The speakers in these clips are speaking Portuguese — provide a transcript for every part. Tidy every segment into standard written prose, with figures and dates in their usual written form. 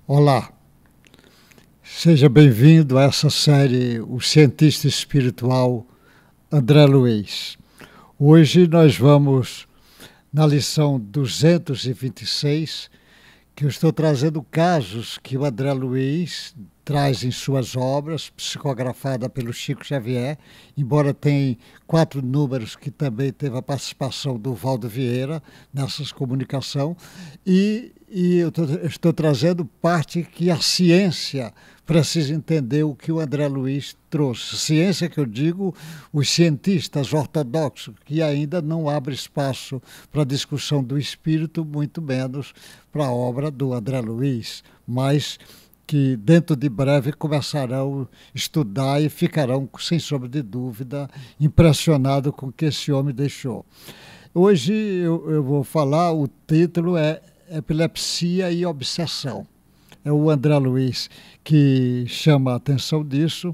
Olá, seja bem-vindo a essa série O Cientista Espiritual André Luiz. Hoje nós vamos na lição 226, que eu estou trazendo casos que o André Luiz traz em suas obras, psicografada pelo Chico Xavier, embora tenha 4 números que também teve a participação do Valdo Vieira nessas comunicações, e eu estou trazendo parte que a ciência precisa entender o que o André Luiz trouxe. Ciência que eu digo, os cientistas ortodoxos, que ainda não abrem espaço para a discussão do espírito, muito menos para a obra do André Luiz, mas que dentro de breve começarão a estudar e ficarão, sem sombra de dúvida, impressionados com o que esse homem deixou. Hoje eu vou falar, o título é Epilepsia e Obsessão. É o André Luiz que chama a atenção disso.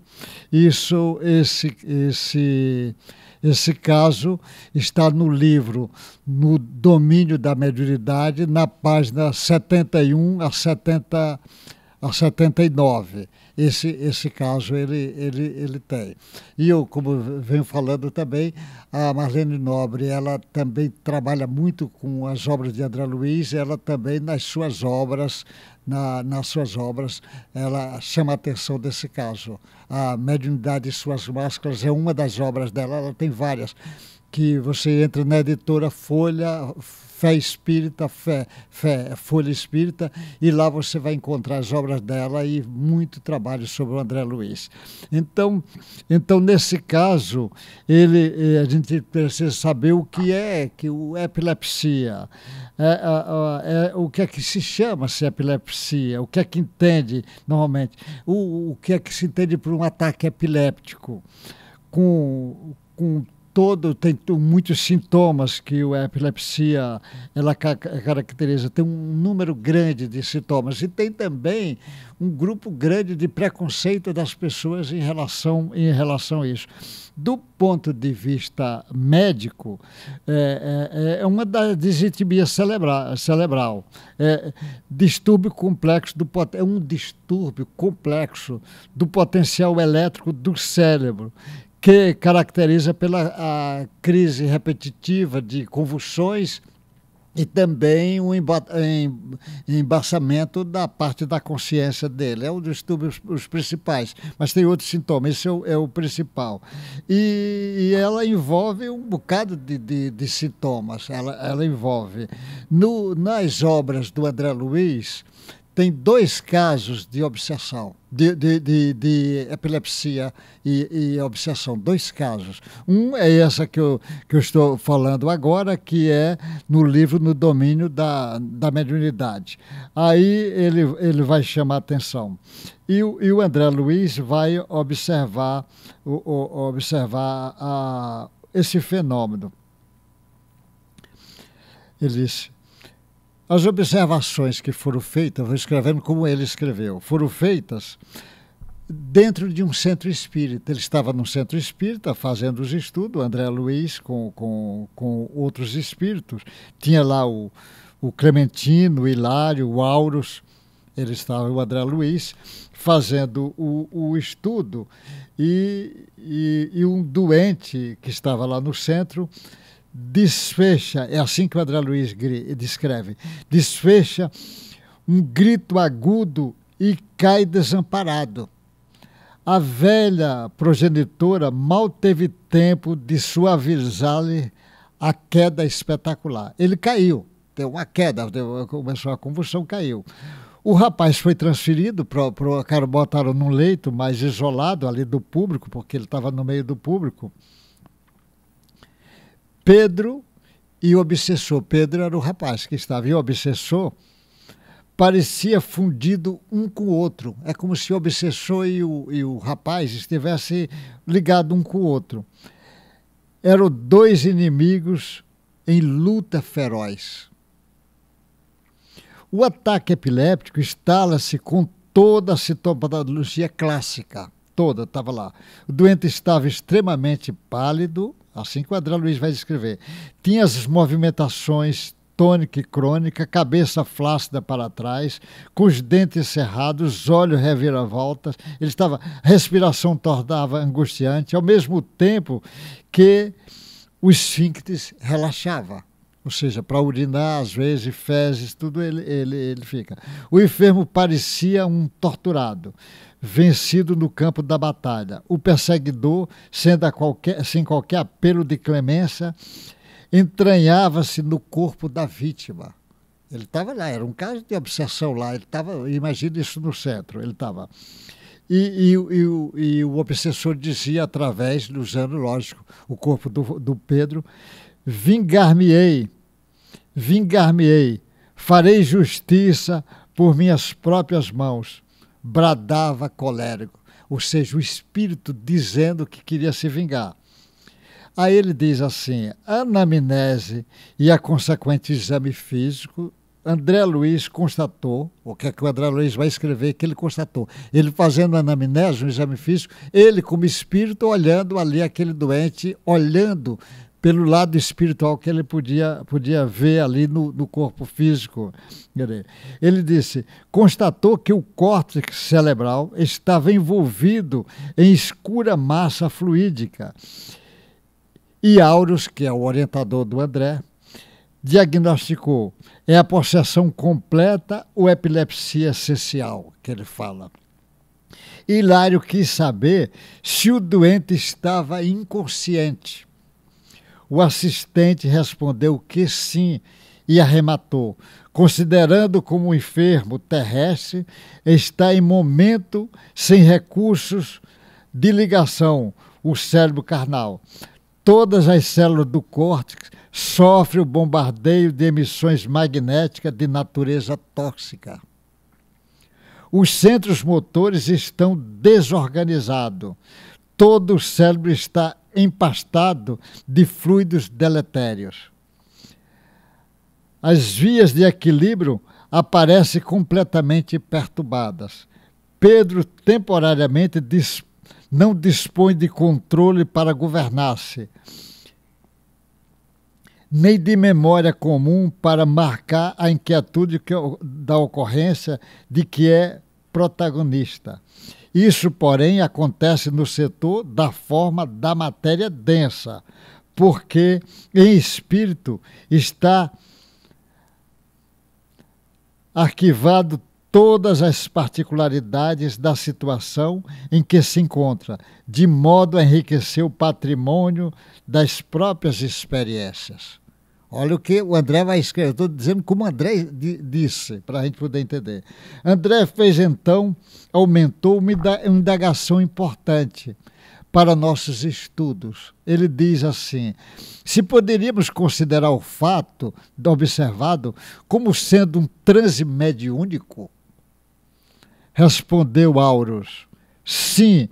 Esse caso está no livro No Domínio da Mediunidade, na página 71 a 79. Esse caso ele tem. E eu, como venho falando também, a Marlene Nobre, ela também trabalha muito com as obras de André Luiz, ela também nas suas obras, ela chama a atenção desse caso. A Mediunidade e Suas Máscaras é uma das obras dela, ela tem várias, que você entra na editora Folha, Fé Espírita, Folha Espírita, e lá você vai encontrar as obras dela e muito trabalho sobre o André Luiz. Então nesse caso, a gente precisa saber o que é epilepsia, o que é que se chama-se epilepsia, o que é que entende normalmente, o que é que se entende por um ataque epiléptico, tem muitos sintomas que a epilepsia ela caracteriza, tem um número grande de sintomas e tem também um grupo grande de preconceito das pessoas em relação a isso. Do ponto de vista médico, é uma disritmia cerebral, distúrbio complexo é um distúrbio complexo do potencial elétrico do cérebro, que caracteriza pela a crise repetitiva de convulsões e também o embaçamento da parte da consciência dele. É um dos distúrbios os principais, mas tem outros sintomas, esse é o principal. E ela envolve um bocado de sintomas, ela envolve. Nas obras do André Luiz, tem 2 casos de obsessão, de epilepsia e obsessão, 2 casos. Um é essa que eu estou falando agora, que é no livro No Domínio da Mediunidade. Aí ele vai chamar a atenção. E o André Luiz vai observar esse fenômeno. Ele diz: as observações que foram feitas, vou escrevendo como ele escreveu, foram feitas dentro de um centro espírita. Ele estava num centro espírita fazendo os estudos, o André Luiz com outros espíritos. Tinha lá o Clementino, o Hilário, o Auros. Ele estava, o André Luiz, fazendo o estudo e um doente que estava lá no centro desfecha, é assim que o André Luiz descreve, desfecha um grito agudo e cai desamparado. A velha progenitora mal teve tempo de suavizar-lhe a queda espetacular. Ele caiu, deu uma queda, começou a convulsão, caiu. O rapaz foi transferido, botaram num leito mais isolado ali do público, porque ele estava no meio do público. Pedro e o obsessor. Pedro era o rapaz que estava, e o obsessor parecia fundido um com o outro. É como se o obsessor e o rapaz estivessem ligados um com o outro. Eram 2 inimigos em luta feroz. O ataque epiléptico instala-se com toda a sintomatologia clássica. Toda estava lá. O doente estava extremamente pálido, assim que o André Luiz vai descrever. Tinha as movimentações tônica e crônica, cabeça flácida para trás, com os dentes cerrados, os olhos reviravoltas. Ele estava, a respiração tornava angustiante, ao mesmo tempo que o esfíncter relaxava. Ou seja, para urinar, às vezes, fezes, tudo ele fica. O enfermo parecia um torturado, vencido no campo da batalha. O perseguidor, sem qualquer apelo de clemência, entranhava-se no corpo da vítima. Ele estava lá, era um caso de obsessão lá, ele estava, imagina isso no centro, ele estava. E o obsessor dizia através, usando, lógico, o corpo do Pedro: vingar-me-ei, farei justiça por minhas próprias mãos. Bradava colérico, ou seja, o espírito dizendo que queria se vingar. Aí ele diz assim: a anamnese e a consequente exame físico, André Luiz constatou, o que é que o André Luiz vai escrever que ele constatou? Ele fazendo a anamnese, um exame físico, ele como espírito olhando ali aquele doente, olhando pelo lado espiritual que ele podia ver ali no corpo físico. Ele disse, constatou que o córtex cerebral estava envolvido em escura massa fluídica. E Auros, que é o orientador do André, diagnosticou, é a possessão completa ou epilepsia essencial, que ele fala. Hilário quis saber se o doente estava inconsciente. O assistente respondeu que sim e arrematou, considerando como um enfermo terrestre, está em momento sem recursos de ligação, o cérebro carnal. Todas as células do córtex sofrem o bombardeio de emissões magnéticas de natureza tóxica. Os centros motores estão desorganizados. Todo o cérebro está empastado de fluidos deletérios. As vias de equilíbrio aparecem completamente perturbadas. Pedro temporariamente não dispõe de controle para governar-se, nem de memória comum para marcar a inquietude da ocorrência de que é protagonista. Isso, porém, acontece no setor da forma da matéria densa, porque em espírito está arquivado todas as particularidades da situação em que se encontra, de modo a enriquecer o patrimônio das próprias experiências. Olha o que o André vai escrever. Estou dizendo como o André disse, para a gente poder entender. André fez, então, aumentou uma indagação importante para nossos estudos. Ele diz assim, se poderíamos considerar o fato observado como sendo um transe mediúnico? Respondeu Auros, sim,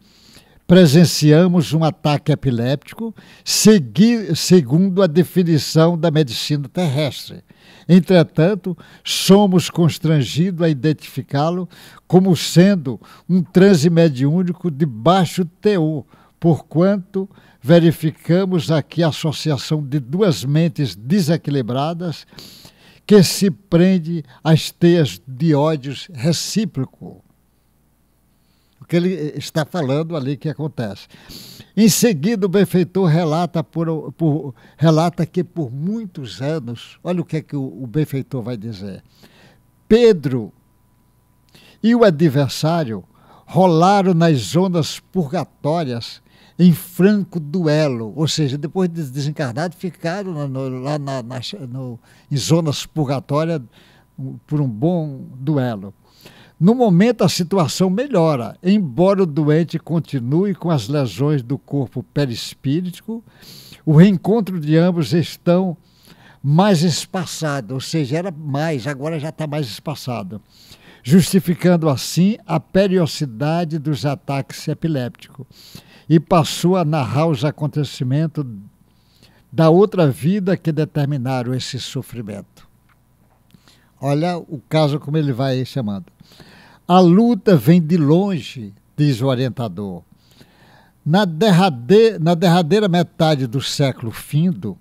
presenciamos um ataque epiléptico segundo a definição da medicina terrestre. Entretanto, somos constrangidos a identificá-lo como sendo um transe mediúnico de baixo teor, porquanto verificamos aqui a associação de duas mentes desequilibradas que se prende às teias de ódios recíproco. O que ele está falando ali que acontece. Em seguida, o benfeitor relata que por muitos anos, olha o que é que o benfeitor vai dizer, Pedro e o adversário rolaram nas zonas purgatórias em franco duelo, ou seja, depois de desencarnados, ficaram lá em zonas purgatórias por um bom duelo. No momento, a situação melhora, embora o doente continue com as lesões do corpo perispíritico, o reencontro de ambos estão mais espaçado, ou seja, era mais, agora já está mais espaçado, justificando assim a periodicidade dos ataques epilépticos. E passou a narrar os acontecimentos da outra vida que determinaram esse sofrimento. Olha o caso como ele vai chamando. A luta vem de longe, diz o orientador. Na derradeira metade do século findo,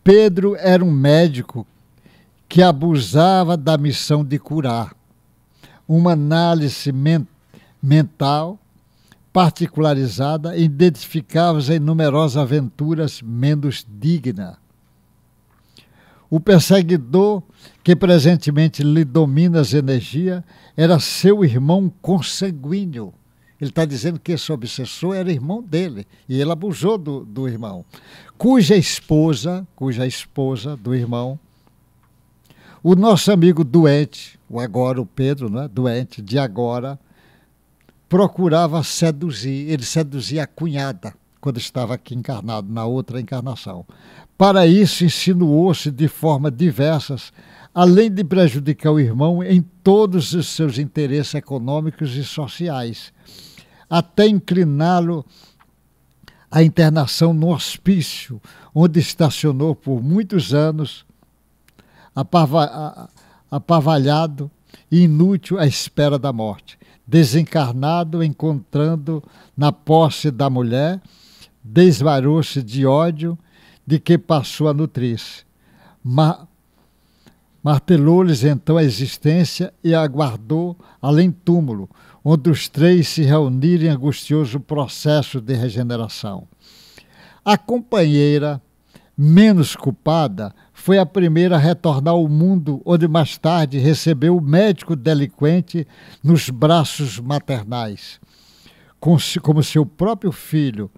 Pedro era um médico que abusava da missão de curar. Uma análise mental particularizada identificava-se em numerosas aventuras menos dignas. O perseguidor, que presentemente lhe domina as energias, era seu irmão consanguíneo. Ele está dizendo que esse obsessor era irmão dele, e ele abusou do irmão. Cuja esposa do irmão, o nosso amigo doente, o Pedro, né, doente de agora, procurava seduzir. Ele seduzia a cunhada, quando estava aqui encarnado, na outra encarnação. Para isso, insinuou-se de formas diversas, além de prejudicar o irmão em todos os seus interesses econômicos e sociais, até incliná-lo à internação no hospício, onde estacionou por muitos anos, apavalhado e inútil à espera da morte. Desencarnado, encontrando na posse da mulher, desvarou-se de ódio de que passou a nutrir-se. Martelou-lhes então a existência e aguardou além-túmulo, onde os três se reuniram em angustioso processo de regeneração. A companheira, menos culpada, foi a primeira a retornar ao mundo, onde mais tarde recebeu o médico delinquente nos braços maternais, como seu próprio filho,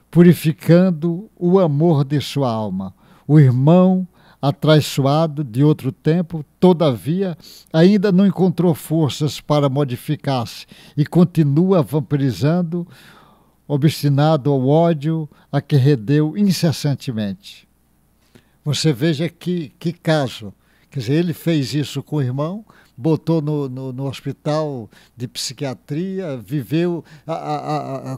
purificando o amor de sua alma. O irmão, atraiçoado de outro tempo, todavia, ainda não encontrou forças para modificar-se e continua vampirizando, obstinado ao ódio a que redeu incessantemente. Você veja que caso. Quer dizer, ele fez isso com o irmão, botou no hospital de psiquiatria, viveu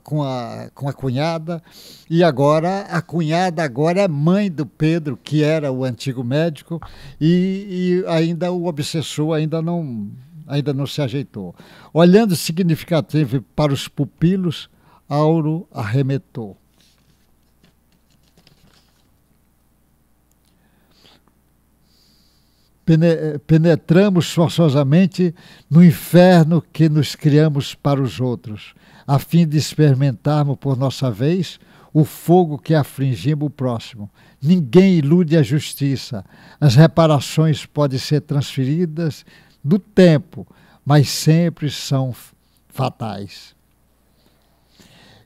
com a cunhada, e agora a cunhada agora é mãe do Pedro, que era o antigo médico, e ainda o obsessor ainda não se ajeitou. Olhando significativo para os pupilos, Auro arremetou. Penetramos forçosamente no inferno que nos criamos para os outros, a fim de experimentarmos por nossa vez o fogo que afligimos o próximo. Ninguém ilude a justiça. As reparações podem ser transferidas do tempo, mas sempre são fatais.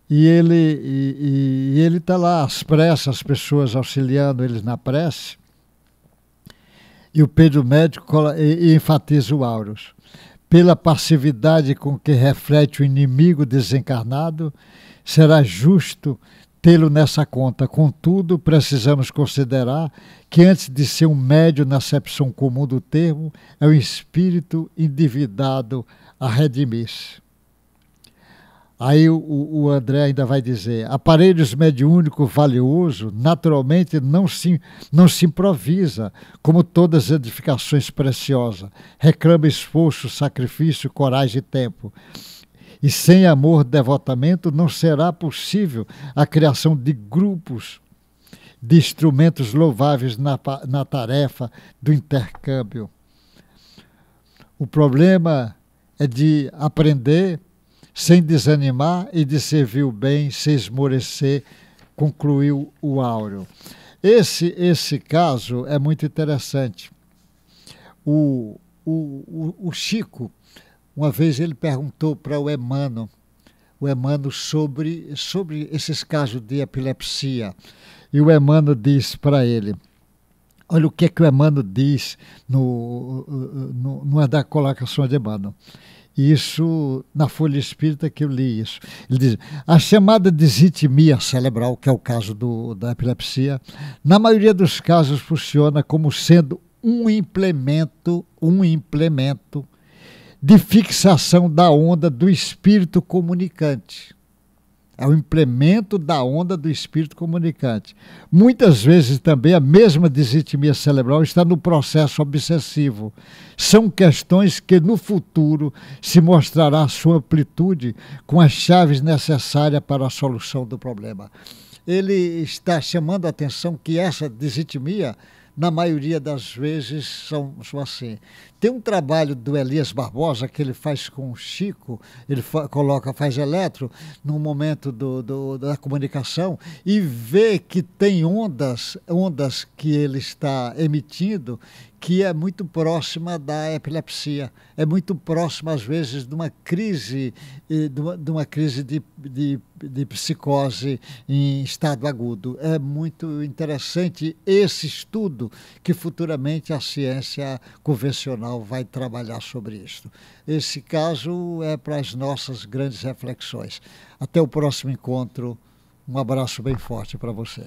E ele está lá às pressas, as pessoas auxiliando eles na prece. E o Pedro Médico enfatiza o Auros. Pela passividade com que reflete o inimigo desencarnado, será justo tê-lo nessa conta. Contudo, precisamos considerar que antes de ser um médium na acepção comum do termo, é um espírito endividado a redimir-se. Aí o André ainda vai dizer, aparelhos mediúnicos valiosos, naturalmente não se improvisa, como todas as edificações preciosas. Reclama esforço, sacrifício, coragem e tempo. E sem amor, devotamento, não será possível a criação de grupos, de instrumentos louváveis na tarefa do intercâmbio. O problema é de aprender sem desanimar e de servir o bem sem esmorecer, concluiu o Áureo. Esse caso é muito interessante. O Chico, uma vez ele perguntou para o Emmanuel sobre esses casos de epilepsia, e o Emmanuel disse para ele, olha o que o Emmanuel diz numa da colocação de Emmanuel. Isso na Folha Espírita que eu li isso. Ele diz, a chamada disritmia cerebral, que é o caso da epilepsia, na maioria dos casos funciona como sendo um implemento de fixação da onda do espírito comunicante. É o implemento da onda do espírito comunicante. Muitas vezes também a mesma disritmia cerebral está no processo obsessivo. São questões que no futuro se mostrará sua amplitude com as chaves necessárias para a solução do problema. Ele está chamando a atenção que essa disritmia na maioria das vezes são assim. Tem um trabalho do Elias Barbosa que ele faz com o Chico, ele faz eletro no momento da comunicação e vê que tem ondas que ele está emitindo que é muito próxima da epilepsia, é muito próxima às vezes de uma crise, de psicose em estado agudo. É muito interessante esse estudo que futuramente a ciência convencional vai trabalhar sobre isso. Esse caso é para as nossas grandes reflexões. Até o próximo encontro. Um abraço bem forte para você.